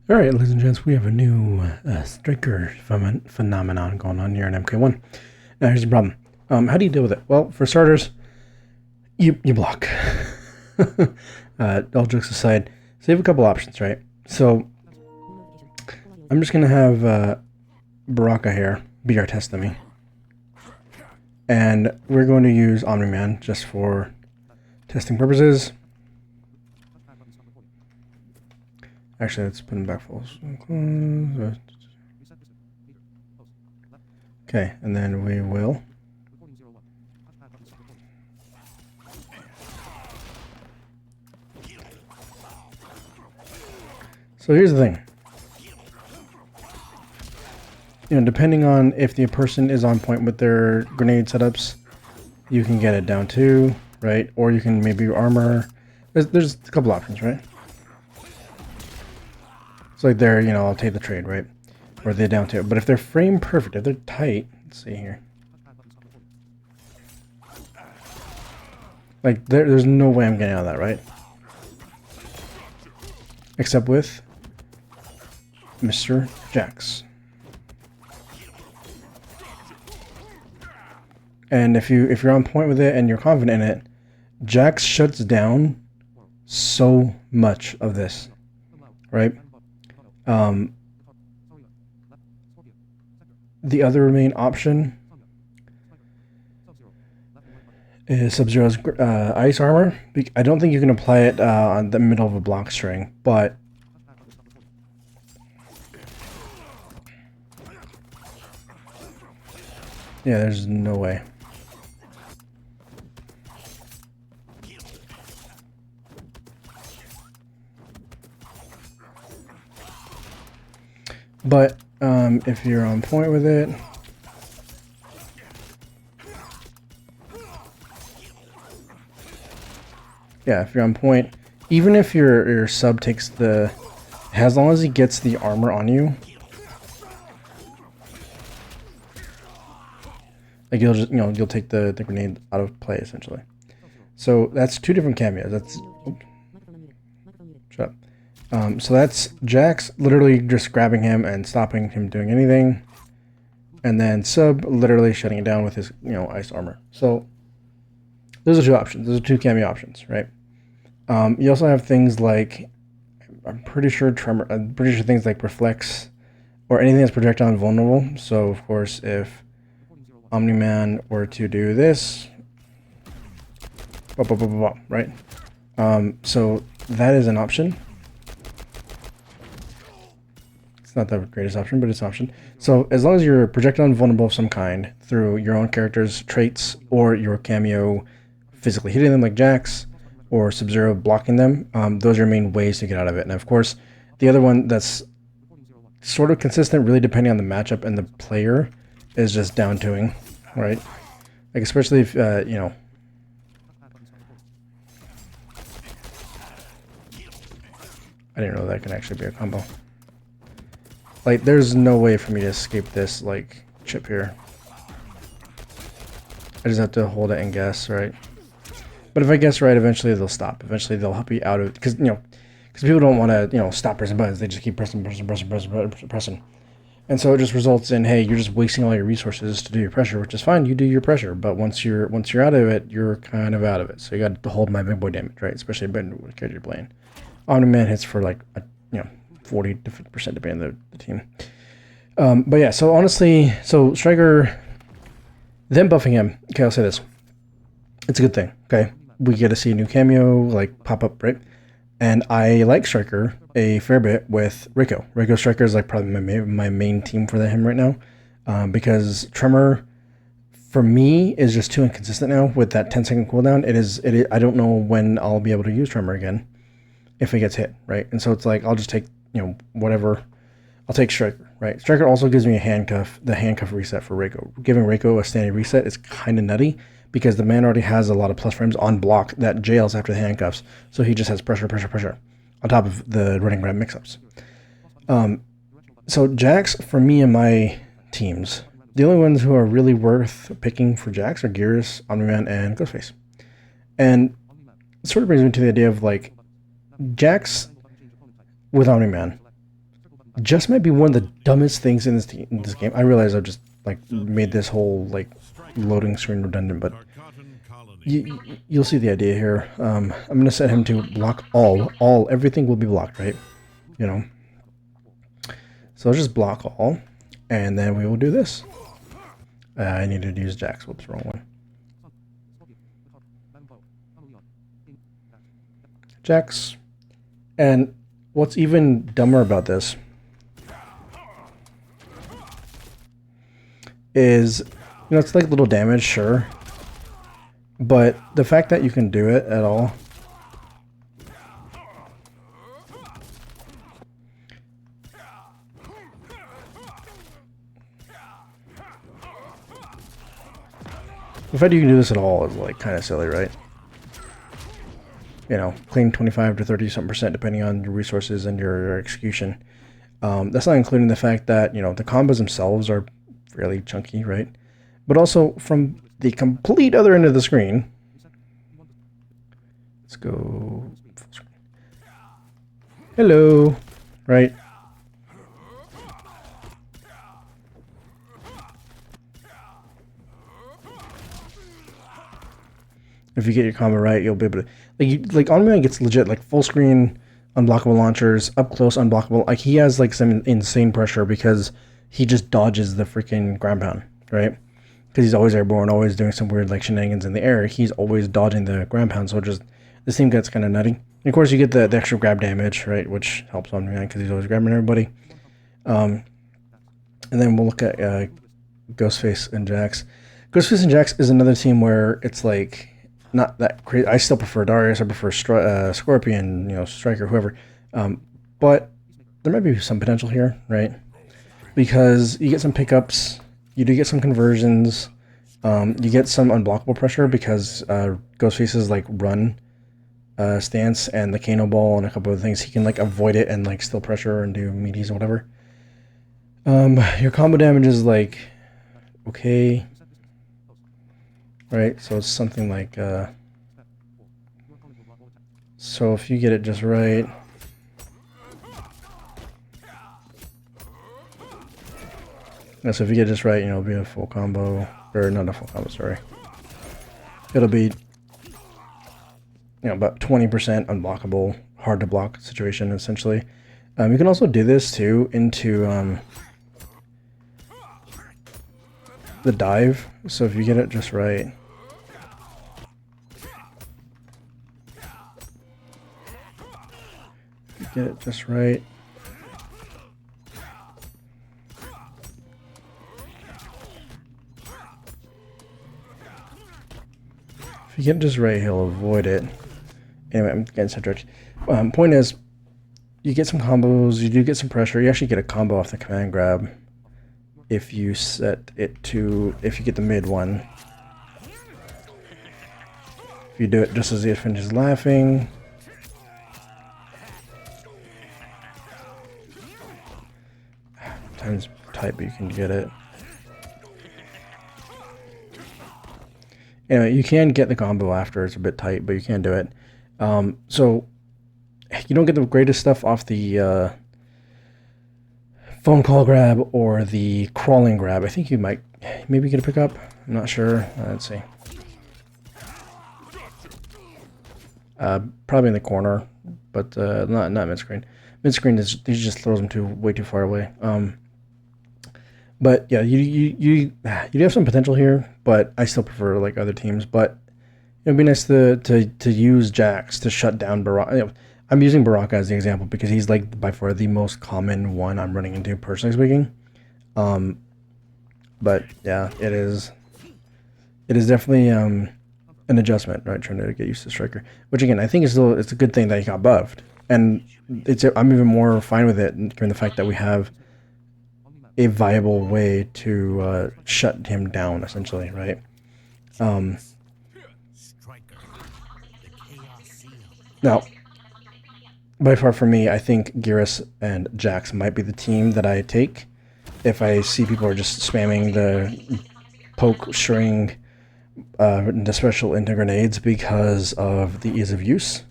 All right, ladies and gents, we have a new striker phenomenon going on here in MK1. Now, here's the problem. How do you deal with it? Well, for starters, you block. All jokes aside, so you have a couple options, right? So I'm just gonna have Baraka here be our test dummy, and we're going to use Omni-Man just for testing purposes. Actually, let's put him back full. Okay, and then we will. So here's the thing. Depending on if the person is on point with their grenade setups, you can get it down to, right? Or you can maybe armor. There's a couple options, right? It's like they're, I'll take the trade, right? Or they're down to it. But if they're frame perfect, if they're tight, let's see here. Like, there's no way I'm getting out of that, right? Except with Mr. Jax. And if you're on point with it and you're confident in it, Jax shuts down so much of this, right? The other main option is Sub-Zero's ice armor. I don't think you can apply it on the middle of a block string, but yeah, there's no way. But if you're on point with it, yeah, if you're on point, even if your sub takes as long as he gets the armor on you, like you'll just you'll take the grenade out of play essentially. So that's two different cameos. That's oops, shut up. So that's Jax literally just grabbing him and stopping him doing anything, and then Sub literally shutting it down with his ice armor. So those are two options. Those are two cameo options, right? You also have things like I'm pretty sure things like Reflex or anything that's projectile invulnerable. So of course, if Omni-Man were to do this, right? So that is an option. It's not the greatest option, but it's an option. So as long as you're projectile invulnerable of some kind through your own character's traits or your cameo physically hitting them like Jax or Sub-Zero blocking them, those are your main ways to get out of it. And of course, the other one that's sort of consistent, really depending on the matchup and the player, is just down twoing, right? Like especially if, I didn't know that can actually be a combo. Like, there's no way for me to escape this, like, chip here. I just have to hold it and guess, right? But if I guess right, eventually they'll stop. Eventually they'll help you out of it. Because, because people don't want to, stop pressing buttons. They just keep pressing. And so it just results in, hey, you're just wasting all your resources to do your pressure, which is fine. You do your pressure. But once you're out of it, you're kind of out of it. So you got to hold my big boy damage, right? Especially with the character you're playing. Omni-Man hits for, like, 40 to 50% depending on the team. But yeah, so honestly, Striker, them buffing him, okay, I'll say this. It's a good thing, okay? We get to see a new cameo, like, pop up, right? And I like Striker a fair bit with Reiko. Reiko Striker is, like, probably my main team for him right now. Because Tremor, for me, is just too inconsistent now with that 10-second cooldown. It is, I don't know when I'll be able to use Tremor again if it gets hit, right? And so it's like, I'll just take whatever. I'll take Striker, right? Striker also gives me the handcuff reset for Reiko. Giving Reiko a standing reset is kind of nutty because the man already has a lot of plus frames on block that jails after the handcuffs. So he just has pressure on top of the running grab mix-ups. So Jax, for me and my teams, the only ones who are really worth picking for Jax are Gears, Omni-Man, and Ghostface. And it sort of brings me to the idea of like Jax with Omni-Man just might be one of the dumbest things in this game. I realize I've just like made this whole like loading screen redundant, but you'll see the idea here. I'm gonna set him to block everything will be blocked, right? You know. So I'll just block all, and then we will do this. I needed to use Jax. Whoops, wrong one. Jax. And what's even dumber about this is, it's like little damage, sure. But the fact that you can do it at all. The fact you can do this at all is like kind of silly, right? Clean 25 to 30 something percent depending on your resources and your execution. That's not including the fact that, the combos themselves are fairly chunky, right? But also from the complete other end of the screen. Let's go full screen. Hello, right? If you get your combo right, you'll be able to like Omni-Man gets legit like full screen unblockable launchers, up close unblockable. Like he has like some insane pressure because he just dodges the freaking ground pound, right? Because he's always airborne, always doing some weird like shenanigans in the air. He's always dodging the ground pound, so just this thing gets kind of nutty. And of course, you get the extra grab damage, right, which helps Omni-Man because he's always grabbing everybody. And then we'll look at Ghostface and Jax. Ghostface and Jax is another team where it's like not that crazy. I still prefer Darius. I prefer Scorpion, Striker, whoever. But there might be some potential here, right? Because you get some pickups, you do get some conversions, you get some unblockable pressure because Ghostface's like run stance and the Kano ball and a couple of things, he can like avoid it and like still pressure and do meaties or whatever. Your combo damage is like okay. Right, so it's something like, so if you get it just right, so if you get it just right, it'll be a full combo, or not a full combo, sorry. It'll be, about 20% unblockable, hard to block situation, essentially. You can also do this, too, into, the dive, so if you get it just right, get it just right. If you get it just right, he'll avoid it. Anyway, I'm getting sidetracked. Point is, you get some combos, you do get some pressure. You actually get a combo off the command grab if you set it to, if you get the mid one. If you do it just as he finishes laughing. Time's tight, but you can get it. Anyway, you can get the combo after. It's a bit tight, but you can do it. So you don't get the greatest stuff off the phone call grab or the crawling grab. I think you might maybe get a pickup. I'm not sure. Let's see. Probably in the corner, but not mid screen. Mid screen is he just throws them way too far away. But yeah, you have some potential here, but I still prefer like other teams. But it'd be nice to use Jax to shut down Baraka. I'm using Baraka as the example because he's like by far the most common one I'm running into, personally speaking. But yeah, it is definitely an adjustment, right? Trying to get used to Striker, which again I think it's a good thing that he got buffed, and I'm even more fine with it given the fact that we have a viable way to shut him down, essentially, right? Now, by far for me, I think Geras and Jax might be the team that I take if I see people are just spamming the poke, string, the special into grenades because of the ease of use.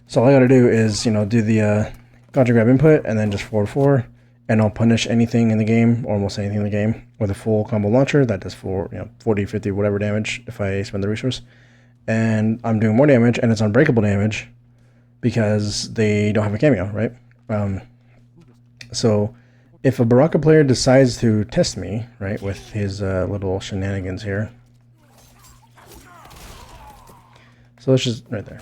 So all I gotta do is, do the contra grab input and then just 4-4, and I'll punish anything in the game, or almost anything in the game, with a full combo launcher that does 40, 50, whatever damage if I spend the resource. And I'm doing more damage, and it's unbreakable damage because they don't have a cameo, right? So if a Baraka player decides to test me, right, with his little shenanigans here. So let's just, right there.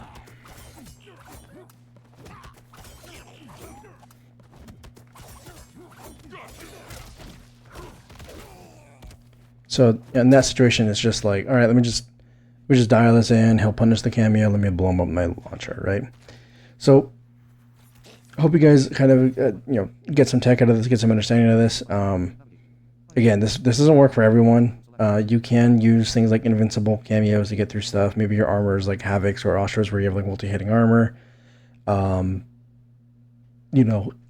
So in that situation, it's just like, all right, we just dial this in. He'll punish the cameo. Let me blow him up with my launcher, right? So I hope you guys kind of get some tech out of this, get some understanding of this. Again, this doesn't work for everyone. You can use things like invincible cameos to get through stuff. Maybe your armor is like Havoc's or Astra's, where you have like multi-hitting armor. Or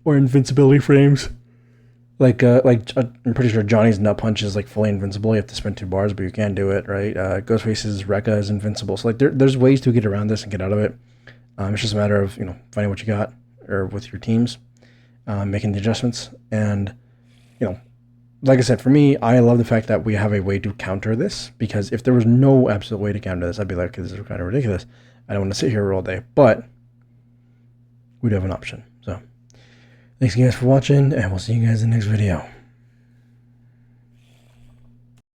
invincibility frames. Like I'm pretty sure Johnny's nut punch is like fully invincible. You have to spend 2 bars, but you can do it, right? Ghostface's Rekka is invincible. So like there's ways to get around this and get out of it. It's just a matter of finding what you got or with your teams, making the adjustments. And like I said, for me, I love the fact that we have a way to counter this, because if there was no absolute way to counter this, I'd be like, okay, this is kind of ridiculous. I don't want to sit here all day, but we'd have an option. So thanks guys for watching, and we'll see you guys in the next video.